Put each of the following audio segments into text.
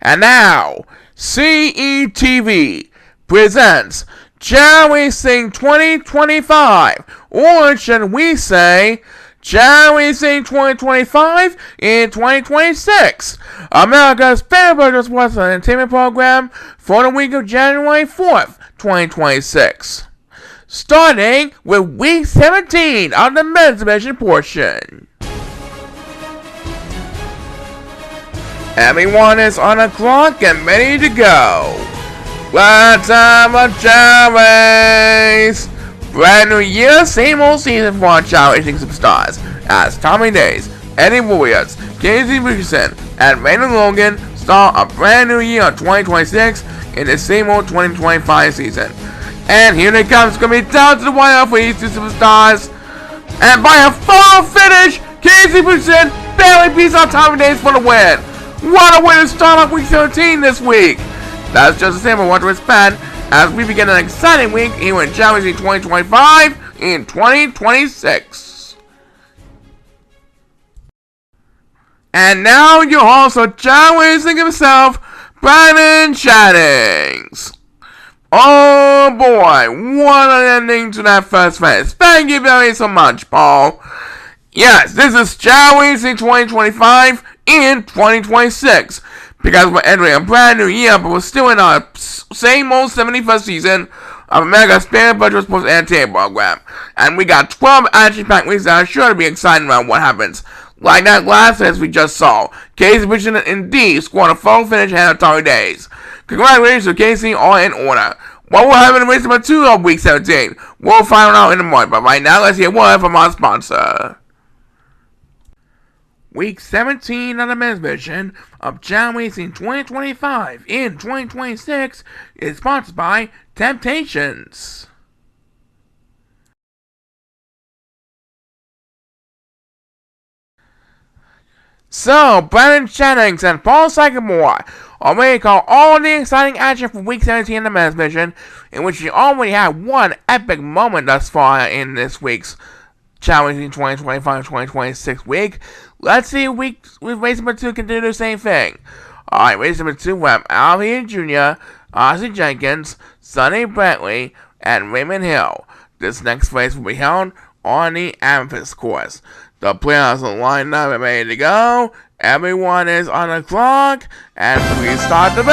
And now, CETV presents Chao 2025, or should we say, Chao 2025 in 2026, America's favorite sports and entertainment program for the week of January 4th, 2026. Starting with week 17 of the men's division portion. Everyone is on the clock and ready to go. Let's have a Chao race! Brand new year, same old season for our Chao Racing superstars, as Tommy Days, Eddie Warriors, Casey Richardson, and Raymond Logan start a brand new year of 2026 in the same old 2025 season. And here they come, it's going to be down to the wire for these two superstars. And by a full finish, Casey Richardson barely beats out Tommy Days for the win. What a way to start off week 17 this week! That's just a sample of what to expect as we begin an exciting week here in Chao 2025 in 2026. And now your host of Chao Racing himself, Brandon Shannings. Oh boy, what an ending to that first race. Thank you very so much, Paul. Yes, this is Chao Racing 2025 in 2026. Because we're entering a brand new year, but we're still in our same old 71st season of America's favorite virtual sports entertainment program. And we got 12 action-packed weeks that are sure to be exciting around what happens. Like that last race we just saw, Casey Richardson indeed scored a full finish ahead of Tommy Days. Congratulations to Casey, all in order. What will happen in race number 2 of week 17? We'll find out in the morning, but right now let's hear a word from our sponsor. Week 17 of the men's version of Chao Racing 2025 in 2026 is sponsored by Temptations. So, Brandon Shannings and Paul Sycamore already called all the exciting action for Week 17 of the men's version, in which we already had one epic moment thus far in this week's Chao Racing 2025-2026 week. Let's see if race number 2 can do the same thing. Alright, race number 2 we have Al Jr., Ozzie Jenkins, Sonny Brantley, and Raymond Hill. This next race will be held on the Amethyst course. The players are lined up and ready to go. Everyone is on the clock, and please start the race!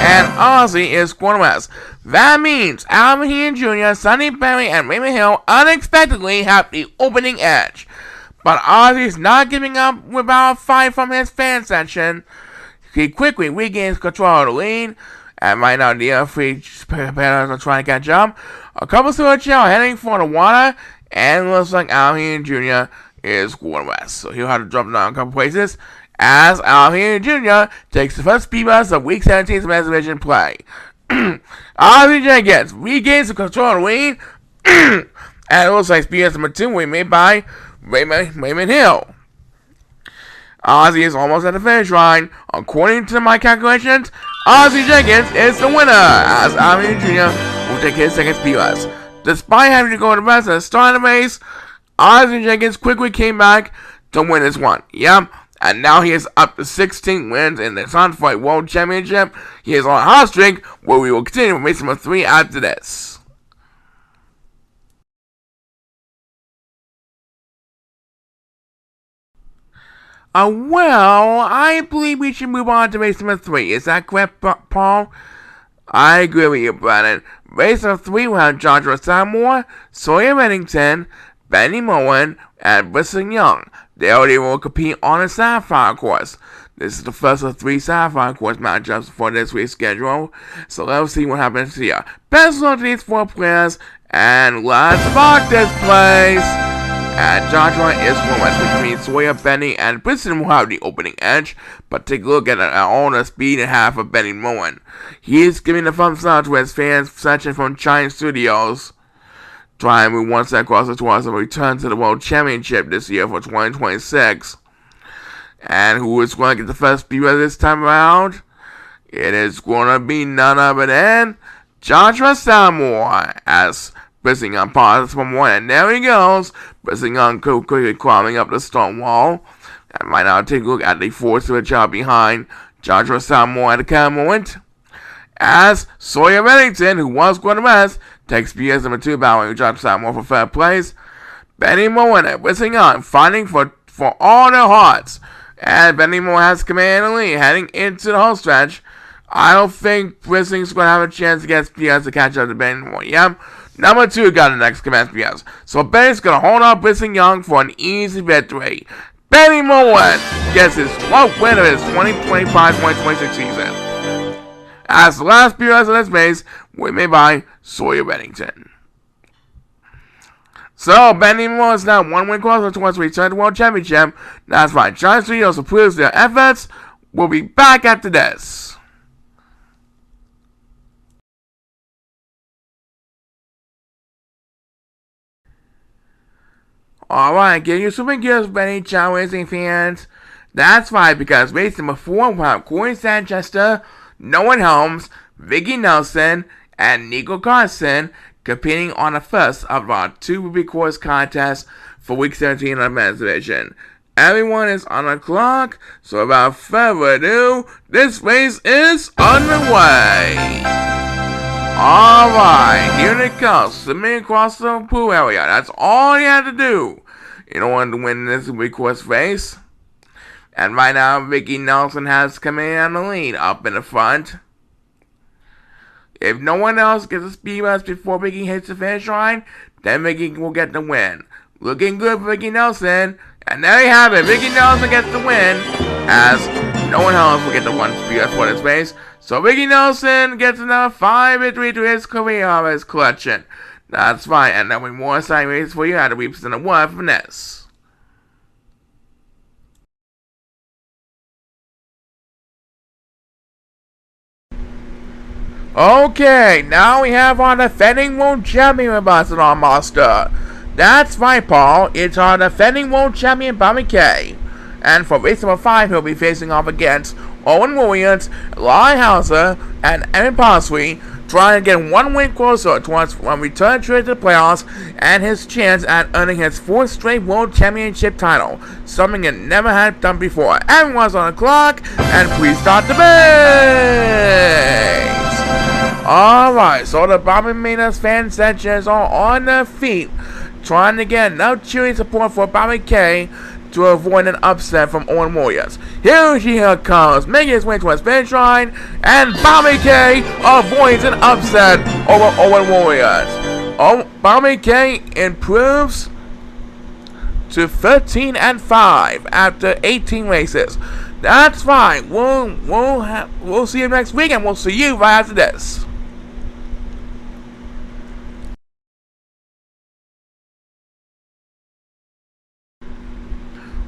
And Ozzie is quarterback. That means Alvin Jr., Sonny Brantley, and Raymond Hill unexpectedly have the opening edge. But Ozzie's not giving up without a fight from his fan section. He quickly regains control of the lead, and right now the other three competitors are trying to catch up. A couple of are heading for the water, and it looks like Alvin Jr. is quarterback. So he'll have to drop down a couple places as Alvin Jr. takes the first speed bus of Week 17's men's division play. Ozzie Jenkins regains the control of the lead, and it looks like speed bus number 2 will be made by Raymond Hill. Ozzie is almost at the finish line. According to my calculations, Ozzie Jenkins is the winner, as Alvin Jr. will take his second speed bus. Despite having to go to the rest at the start of the race, Ozzie Jenkins quickly came back to win this one. Yep. And now he is up to 16 wins in the Sunfight World Championship. He is on a hot streak, where we will continue with race number 3 after this. Well, I believe we should move on to race number 3. Is that correct, Paul? I agree with you, Brandon. Race number 3 will have Joshua Samoa, Sawyer Reddington, Benny Moen, and Brisson Young. They already will compete on the Sapphire course. This is the first of 3 Sapphire course matchups for this week's schedule. So let's see what happens here. Best of luck to these 4 players, and let's rock this place! And Joshua is one which means Sawyer, Benny, and Brisson will have the opening edge. But take a look at all the speed and half of Benny Moen. He is giving the thumbs up to his fans section from Giant Studios. Trying to move one step closer towards a return to the World Championship this year for 2026. And who is going to get the first speed this time around? It is going to be none other than Joshua Samoa, as Pressing pauses for more, and there he goes. Pressing quickly climbing up the stone wall. And right now, take a look at the force of a job behind Joshua Samuel at the current moment. As Sawyer Bennington, who was going to rest, takes BS number 2, bowing Joshua Samuel for third place. Benny Moore and Whistling on, fighting for all their hearts. And Benny Moore has command of the lead, heading into the home stretch. I don't think Whistling's going to have a chance against BS to catch up to Benny Moore. Yep. Number 2 got the next command BS. So Benny's going to hold up Whistling Young for an easy victory. Benny Moore gets his 12th win of his 2025-2026 season. As the last BS in this race was made by Sawyer Bennington. So, Benny Moore is now 1 win closer towards return to World Championship. That's right. Giant Studios approves their efforts. We'll be back after this. Alright, getting you swimming gears, Benny Chao racing fans. That's right, because race number 4 will have Corey Sanchester, Noah Helms, Vicky Nelson, and Nico Carson competing on the first of our 2 Ruby Course contests for Week 17 of the men's division. Everyone is on the clock, so without further ado, this race is underway. Alright, here it comes, swimming across the pool area. That's all you have to do in order to win this Ruby Course race. And right now, Vicky Nelson has command of the lead up in the front. If no one else gets a speed rush before Vicky hits the finish line, then Vicky will get the win. Looking good for Vicky Nelson. And there you have it. Vicky Nelson gets the win, as no one else will get the 1 speed rush for this race. So Vicky Nelson gets another 5 victory to his career of his collection. That's fine. And there'll be more exciting races for you at the represent award from this. Okay, now we have our defending world champion with us in our master. That's right, Paul. It's our defending world champion, Bobby K. And for race number 5, he'll be facing off against Owen Williams, Lai Hauser, and Evan Parsley, trying to get 1 win closer towards one return trip to the playoffs and his chance at earning his 4th straight world championship title, something he never had done before. Everyone's on the clock, and please start the race. Alright, so the Bobby Minas fan sections are on their feet, trying to get enough cheering support for Bobby K to avoid an upset from Owen Williams. Here he comes, making his way to his finish line, and Bobby K avoids an upset over Owen Williams. Bobby K improves to 13-5 after 18 races. That's fine. We'll see you next week, and we'll see you right after this.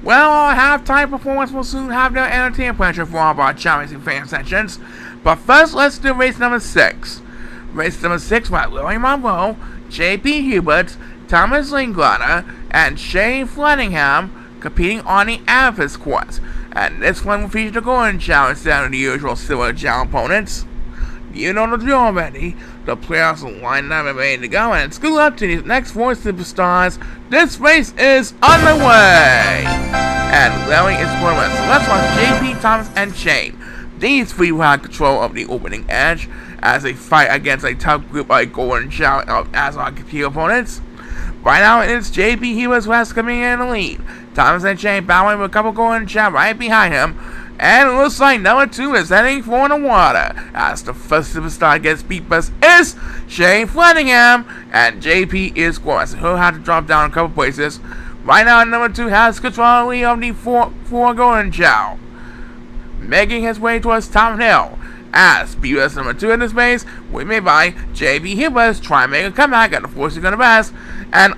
Well, our halftime performance will soon have their entertainment pleasure for all of our challenging fan sections. But first, let's do race number 6. Race number 6 by Lily Monroe, J.P. Hubert, Thomas Linklater, and Shane Flettingham competing on the Amethyst course. And this one will feature the Golden Chao instead of the usual Silver Chao opponents. You know the drill already. The players are lined up and ready to go, and it's good luck to these next 4 superstars. This race is underway! And Larry is going to win. So let's watch JP, Thomas, and Shane. These 3 will have control of the opening edge as they fight against a tough group like Golden Chao as our key opponents. Right now, it's JP Heroes West coming in the lead. Thomas and Shane battling with a couple Golden Chao right behind him. And it looks like number 2 is heading for the water, as the first superstar gets beat first is Shane Flettingham, and JP is scoring, so he'll have to drop down a couple places. Right now, number 2 has control of the 4 Golden Chao, making his way towards Tom Hill, as BS number 2 in this race will be made by JP Hubers trying to make a comeback at the force he's gonna best, and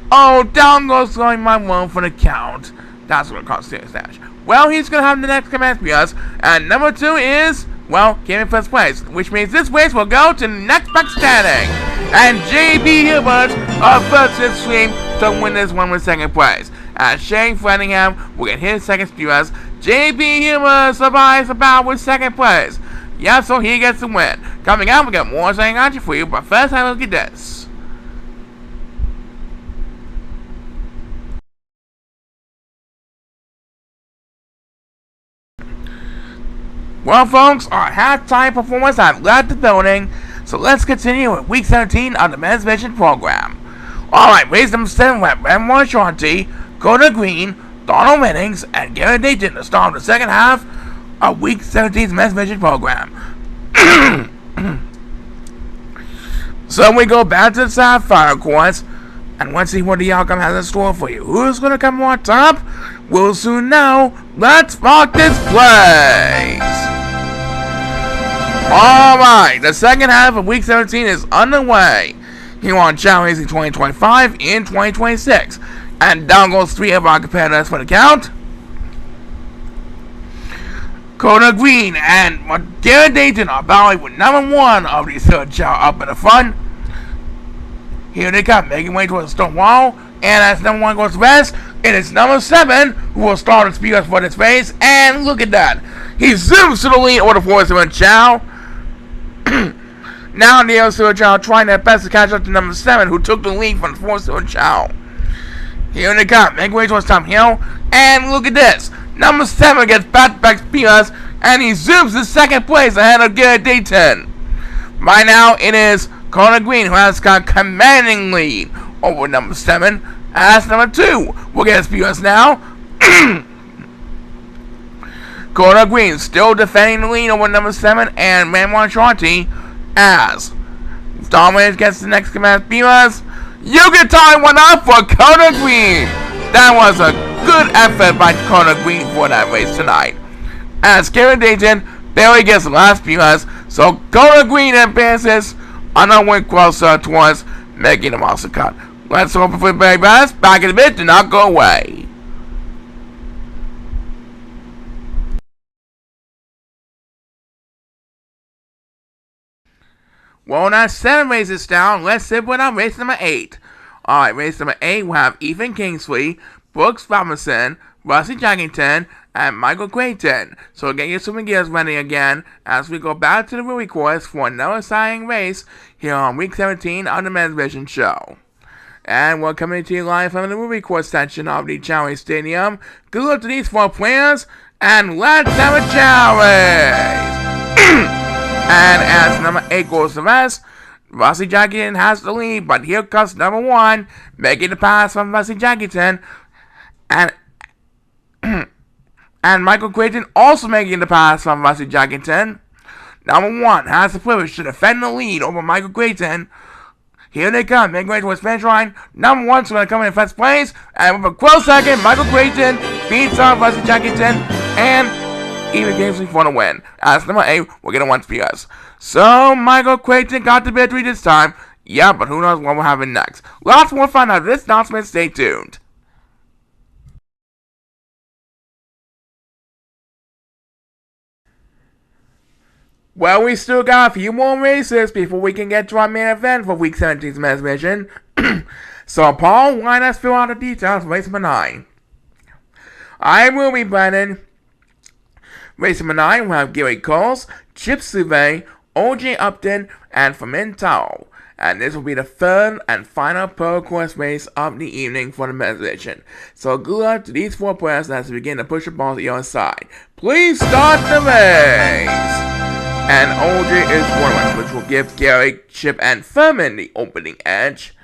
down goes going my 1 for the count. That's what it costs serious dash. Well, he's going to have the next command for us. And number 2 is, well, came in first place. Which means this race will go to the next back standing. And J.B. Hilbert of first in stream to win this one with 2nd place. As Shane Flettingham will get his 2nd speed rush. J.B. Hilbert survives the battle with 2nd place. Yeah, so he gets the win. Coming up, we got more saying on you for you. But first, I will get this. Well, folks, our halftime performance has left the building, so let's continue with Week 17 of the Men's Mission program. Alright, race number 7 with Ramon Shanti, Coda Green, Donald Winnings, and Gary Dayton to start the second half of Week 17's Men's Mission program. So we go back to the Sapphire course, and let's see what the outcome has in store for you. Who's going to come on top? We'll soon know. Let's rock this place! Alright, the second half of Week 17 is underway here on Chao Racing 2025 in 2026. And down goes 3 of our competitors for the count. Coda Green and Gary Dayton are battling with number 1 of the third Chao up in the front. Here they come, making way towards the stone wall. And as number 1 goes to rest, it is number 7 who will start the speed for this race. And look at that. He zooms to the lead over the 4-7 Chao. Now the other Chao trying their best to catch up to number 7 who took the lead from the 4-7 Chao. Here they come, making way towards Tom Hill. And look at this. Number 7 gets back-to-back speeders, and he zooms to second place ahead of Gary Dayton. Right now, it is Coda Green who has got commanding lead over number 7. As number 2 will get speeders now. Coda Green still defending the lead over number 7 and Ramon Shanti as Dominic gets the next command speeders. You can tie one up for Coda Green. That was a good effort by Coda Green for that race tonight. As Gary Dayton barely gets the last speeders, so Coda Green advances another way closer towards making the monster cut. Let's hope for the very best. Back in a bit, do not go away. Well, now 7 races down. Let's sit with our race number 8. Alright, race number 8, we have Ethan Kingsley, Brooks Robinson, Rusty Jackington, and Michael Clayton. So get your swimming gears ready again as we go back to the Ruby course for another exciting race here on Week 17 of the Men's Vision Show. And we're coming to you live from the Ruby course section of the Chao Racing Stadium. Good luck to these 4 players, and let's have a Chao race! And as number 8 goes to rest, Rusty Jackington has the lead, but here comes number 1, making the pass from Rusty Jackington, and Michael Clayton also making the pass from Rusty Jackington. Number 1 has the privilege to defend the lead over Michael Clayton. Here they come, making way towards finish line. Number 1's going to come in first place, and with a close second, Michael Clayton beats out Rusty Jackington, and even Kingsley for the win. As number 8, we're going to want speeders. So, Michael Clayton got the victory this time. Yeah, but who knows what will happen next. Lots more fun out of this announcement. Stay tuned. Well, we still got a few more races before we can get to our main event for Week 17's Men's Mission. So, Paul, why not fill out the details for race number 9? I will be Brennan. Race number 9, we'll have Gary Coles, Chip Suve, OJ Upton, and Fermin Chao. And this will be the third and final pro course race of the evening for the men's edition. So good luck to these 4 players as they begin to push the ball to the other side. Please start the race! And OJ is one, which will give Gary, Chip, and Fermin the opening edge.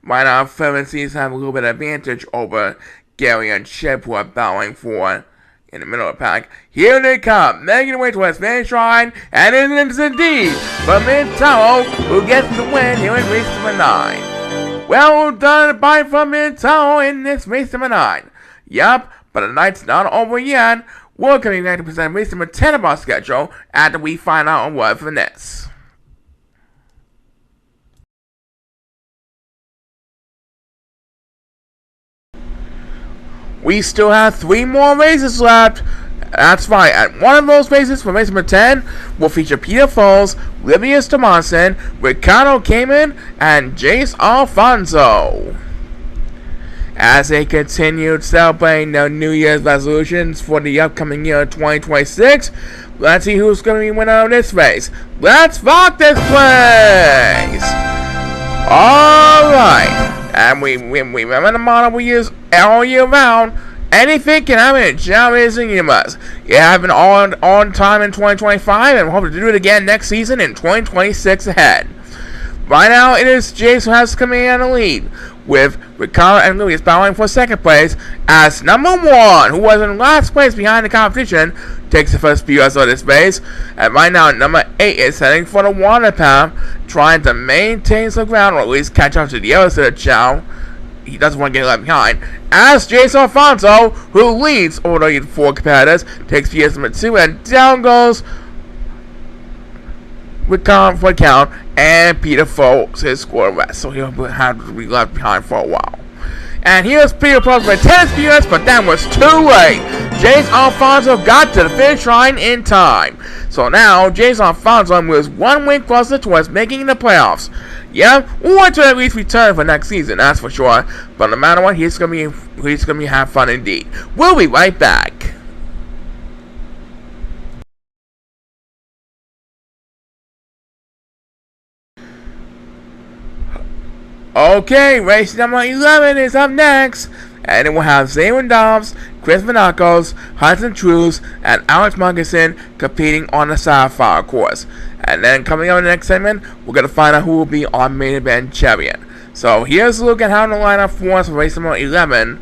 Right now, Fermin seems to have a little bit of advantage over Gary and Chip, who are battling for in the middle of the pack. Here they come, making their way towards finish line, and it is indeed Fermin Chao who gets the win here in race number 9. Well done by Fermin Chao in this race number 9. Yup, but the night's not over yet. We're coming back to present race number 10 of our schedule after we find out a word from this. We still have 3 more races left. That's right, and one of those races for race number 10 will feature Peter Foles, Livius Tomasin, Ricardo Cayman, and Jace Alfonso. As they continue celebrating their New Year's resolutions for the upcoming year 2026, let's see who's going to be winning of this race. Let's rock this place! Alright, and we remember the model we use all year round. Anything can happen in Chao Racing Universe. It happened on time in 2025, and we hope to do it again next season in 2026 ahead. Right now, it is Jace who has coming in the lead, with Ricardo and Luis battling for second place, as number 1, who was in last place behind the competition, takes the first few of this race. And right now, number 8 is heading for the water path, trying to maintain some ground, or at least catch up to the other side of Chao. He doesn't want to get left behind. As Jason Alfonso, who leads over the 4 competitors, takes PS number 2, and down goes Ricardo for the count, and Peter folds his score rest, so he'll have to be left behind for a while. And here's Peter Plus with 10 spears, but that was too late. James Alfonso got to the finish line in time. So now, James Alfonso moves 1 win closer towards making the playoffs. Yeah, we want to at least return for next season, that's for sure. But no matter what, he's gonna be have fun indeed. We'll be right back. Okay, race number 11 is up next, and it will have Zayn Dobbs, Chris Vanakos, Hudson Trues, and Alex Muggerson competing on the Sapphire course. And then coming up in the next segment, we're going to find out who will be our main event champion. So here's a look at how the lineup for us for race number 11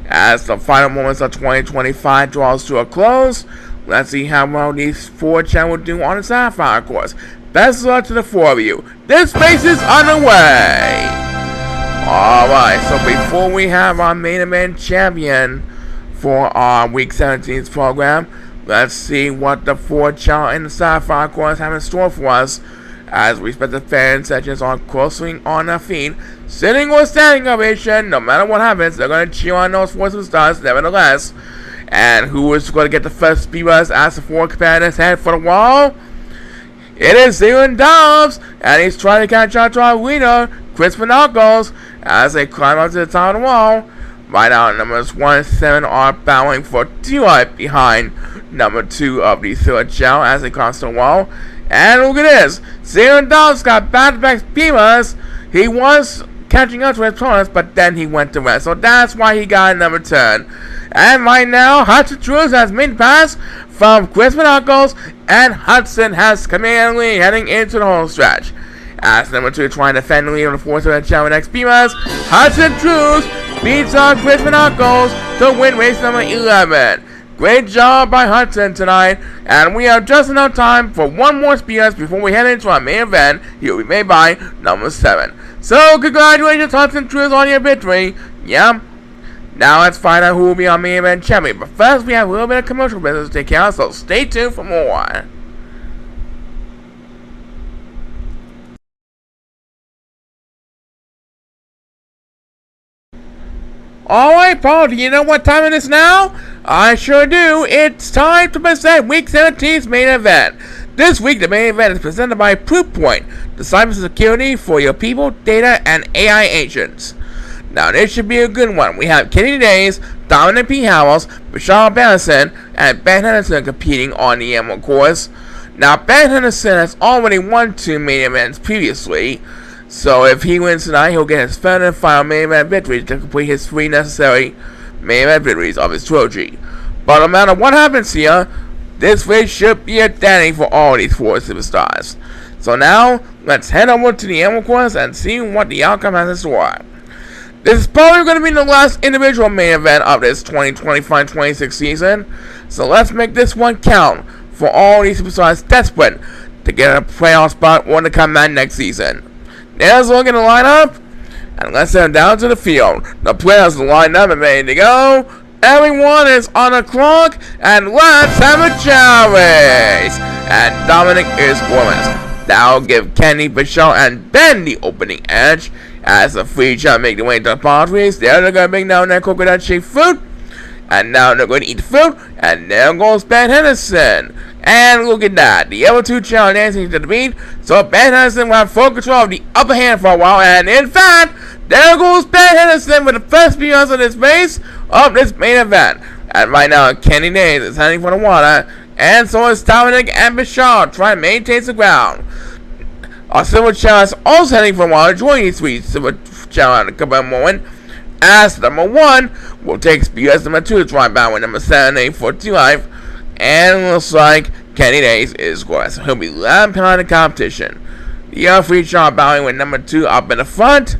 as the final moments of 2025 draws to a close. Let's see how well these 4 champions will do on the Sapphire course. Best of luck to the 4 of you. This race is underway. Alright, so before we have our main event champion for our Week 17's program, let's see what the 4 Chao in the Sapphire course have in store for us, as respective fan sections are closely on their feet, sitting or standing ovation. No matter what happens, they're going to cheer on those 4 superstars nevertheless. And who is going to get the first speed bus as the 4 competitors head for the wall? It is Zayn Dobbs, and he's trying to catch up to our leader, Chris Vanakos, as they climb up to the top of the wall. Right now, numbers 1 and 7 are battling for 2 right behind number 2 of the third Chao as they cross the wall. And look at this, Zayn Dobbs got back-to-back speeders. He was catching up to his opponents, but then he went to rest, so that's why he got number 10. And right now, Hudson Trues has made the pass from Chris Vanakos, and Hudson has come in lead heading into the home stretch. As number 2 trying to defend the lead on the 4th of the Chao next PMS, Hudson Trues beats on Chris Vanakos to win race number 11. Great job by Hudson tonight, and we have just enough time for 1 more speeders before we head into our main event. He'll be made by number 7. So congratulations Hudson Trues on your victory. Yeah. Now let's find out who will be our main event champion. But first we have a little bit of commercial business to take care of, so stay tuned for more. Alright, Paul, do you know what time it is now? I sure do. It's time to present Week 17's main event. This week, the main event is presented by Proofpoint, the cybersecurity for your people, data, and AI agents. Now, this should be a good one. We have Kenny Days, Dominic P. Howells, Michelle Benson, and Ben Henderson competing on the Emerald course. Now, Ben Henderson has already won 2 main events previously, so if he wins tonight, he'll get his third and final main event victory to complete his 3 necessary main event victories of his trilogy. But no matter what happens here, this race should be a dandy for all these 4 superstars. So now, let's head over to the Emerald course and see what the outcome has in store. This is probably going to be the last individual main event of this 2025-26 season, so let's make this one count for all these superstars desperate to get a playoff spot or to come back next season. There's a look at the lineup, and let's head down to the field. The players are lined up and ready to go. Everyone is on the clock, and let's have a Chao race. And Dominic is scoreless. That'll give Kenny, Michelle, and Ben the opening edge. As the 3 Chao make their way to the palm trees, they're going to bring down their coconut-shaped fruit. And now they're going to eat the fruit, and there goes Ben Henderson. And look at that, the other 2 Chao dancing to the beat, so Ben Henderson will have full control of the upper hand for a while, and in fact, there goes Ben Henderson with the first appearance of this race of this main event. And right now, Kenny Days is heading for the water, and so is Dominic and Michelle trying to maintain the ground. Our Silver Chao is also heading for the water, joining these 3 Silver Chao at a couple of moment. As number 1 will take speed as number 2 to try battle number 7, 8, 4, 2, 5. And it looks like Kenny Days is going, so he'll be left behind the competition. The other 3 Chao battling with number 2 up in the front.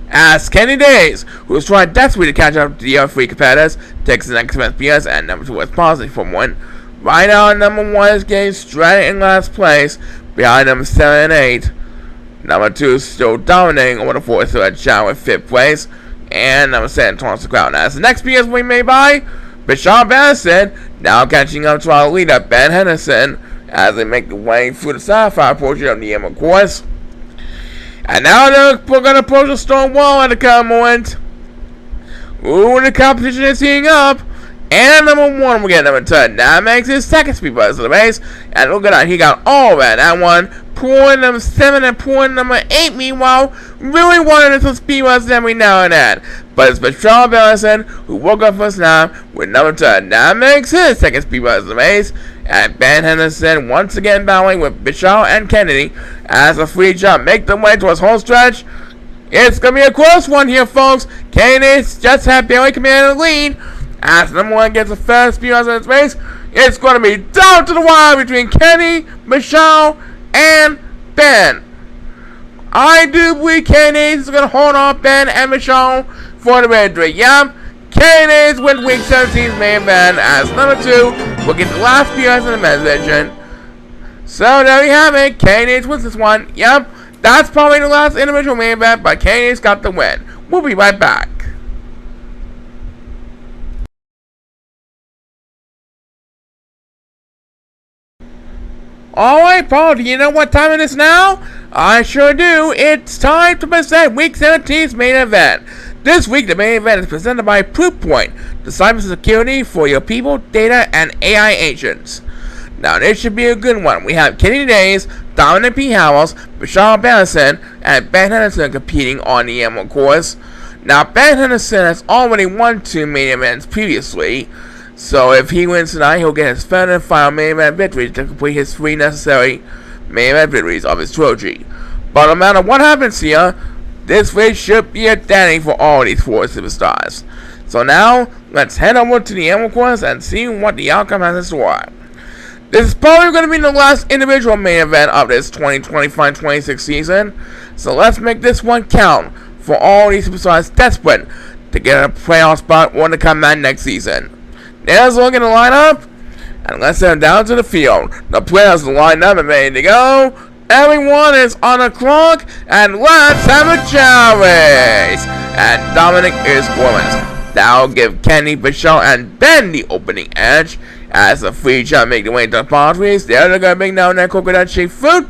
As Kenny Days, who is trying desperately to catch up to the other 3 competitors, takes the next best PS, and number 2 is positive from 1. Right now, number 1 is getting straight in last place, behind number 7 and 8. Number 2 is still dominating over the 4th, so at Chao in 5th place, and number 7 taunts the crowd. As the next PS we made by Bishop Benson, now catching up to our leader, Ben Henderson, as they make their way through the sapphire portion of the Emerald course. And now we're going to approach the stone wall at the current moment. Ooh, the competition is heating up. And number 1 will get number 10. That makes his second speed buzz of the race. And look at that, he got all of that one. Point number 7 and point number 8, meanwhile, really wanted some speed buzz every now and then. But it's Patrol Bellison who woke up first now with number 10. That makes his second speed buzz of the race. And Ben Henderson once again battling with Bishop and Kennedy as the free jump make their way towards home stretch. It's going to be a close one here, folks. Kennedy just had barely commanded the lead. As number 1 gets the first speed buzz in its race, it's going to be down to the wire between Kenny, Michelle, and Ben. I do believe Kenny is going to hold off Ben and Michelle for the victory. Yep, Kenny with Week 17's main event as number 2 will get the last PS in the men's division. So there you have it. Kenny wins this one. Yep, that's probably the last individual main event, but Kenny's got the win. We'll be right back. Alright, Paul, do you know what time it is now? I sure do. It's time to present Week 17's main event. This week, the main event is presented by Proofpoint, the cybersecurity for your people, data, and AI agents. Now, this should be a good one. We have Kenny Days, Dominic P. Howells, Michelle Benson, and Ben Henderson competing on the Emerald course. Now, Ben Henderson has already won 2 main events previously. So if he wins tonight, he'll get his third and final main event victory to complete his 3 necessary main event victories of his trilogy. But no matter what happens here, this race should be a dandy for all these 4 superstars. So now, let's head over to the Emerald course and see what the outcome has in store. This is probably going to be the last individual main event of this 2025-26 season. So let's make this one count for all these superstars desperate to get a playoff spot or to come back next season. There's a look at the lineup, and let's head down to the field. The players are lined up and ready to go. Everyone is on the clock, and let's have a Chao race. And Dominic is foremost. That'll give Kenny, Michelle, and Ben the opening edge. As the free jump make their way to the pathways, they're going to bring down their coconut-shaped fruit.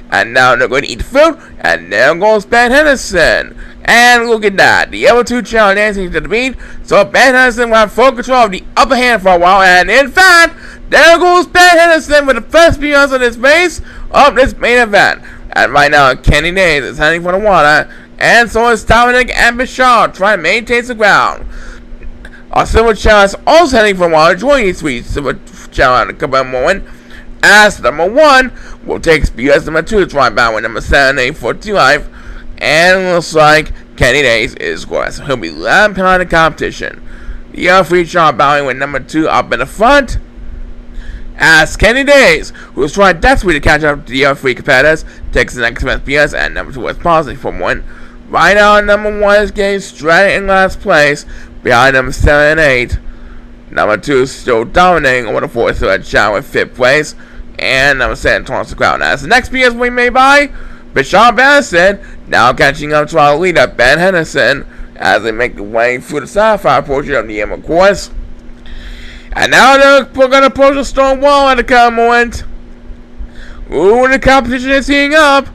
And now they're going to eat the fruit, and there goes Ben Henderson. And look at that, the other 2 Chao dancing to the beat, so Ben Henderson will have full control of the upper hand for a while, and in fact, there goes Ben Henderson with the first PS of this race of this main event. And right now, Kenny Days is heading for the water, and so is Dominic and Michelle trying to maintain the ground. Our Silver Chao is also heading for the water, joining these 3 Silver Chao in a couple of moments. As number 1 will take speed as number 2 to try battle with number 7, 8, 4, 2, 5. And it looks like Kenny Days is going, so he'll be left behind the competition. The other 3 Chao battling with number 2 up in the front. As Kenny Days, who is trying desperately to catch up to the other 3 competitors, takes the next best PS, and number 2 is positive from 1. Right now, number 1 is getting straight in last place, behind number 7 and 8. Number 2 is still dominating over the 4th, so at Chao in 5th place. And number 7 taunts the crowd. As the next PS we made by Bishop Benson, now catching up to our leader, Ben Henderson, as they make their way through the sapphire portion of the Emerald course. And now we're going to approach the stone wall at the current moment. Ooh, the competition is heating up.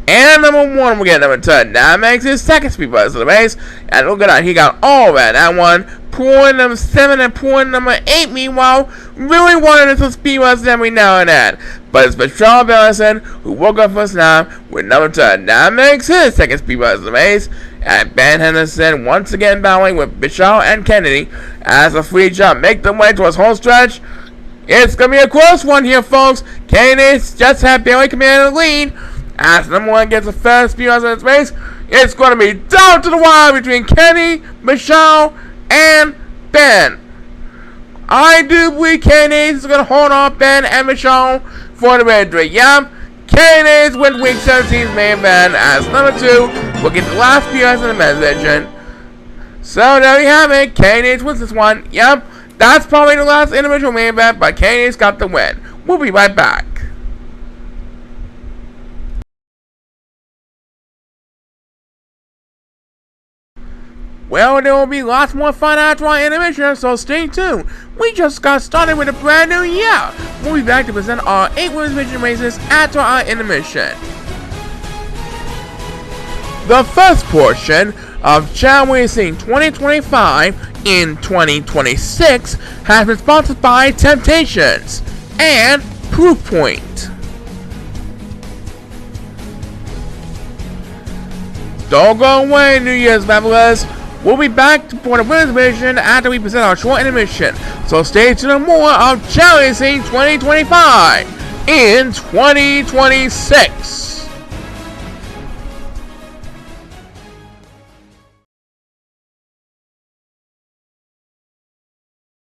And number 1 will get number 10. That makes his second speed buzz of the race. And look at that, he got all of that one. Point number 7 and point number 8, meanwhile, really wanted some speed buzz every now and then. But it's Patrol Bellison who woke up first now with number 10. That makes his second speed buzz of the race. And Ben Henderson once again battling with Bishop and Kennedy as the free jump make their way towards home stretch. It's going to be a close one here, folks. Kennedy just had barely commanded the lead. As number 1 gets the first speed buzz in its race, it's going to be down to the wire between Kenny, Michelle, and Ben. I do believe Kenny is going to hold off Ben and Michelle for the victory. Yep, Kenny wins Week 17's main event as number 2 will get the last few guys in the men's division. So there you have it. Kenny wins this one. Yep, that's probably the last individual main event, but Kenny's got the win. We'll be right back. Well, there will be lots more fun after our intermission, so stay tuned. We just got started with a brand new year. We'll be back to present our 8 women's division races after our intermission. The first portion of Chao Racing 2025 in 2026 has been sponsored by Temptations and Proof Point. Don't go away, New Year's revelers. We'll be back for the women's division after we present our short intermission. So stay tuned for more of Chao Racing 2025 in 2026.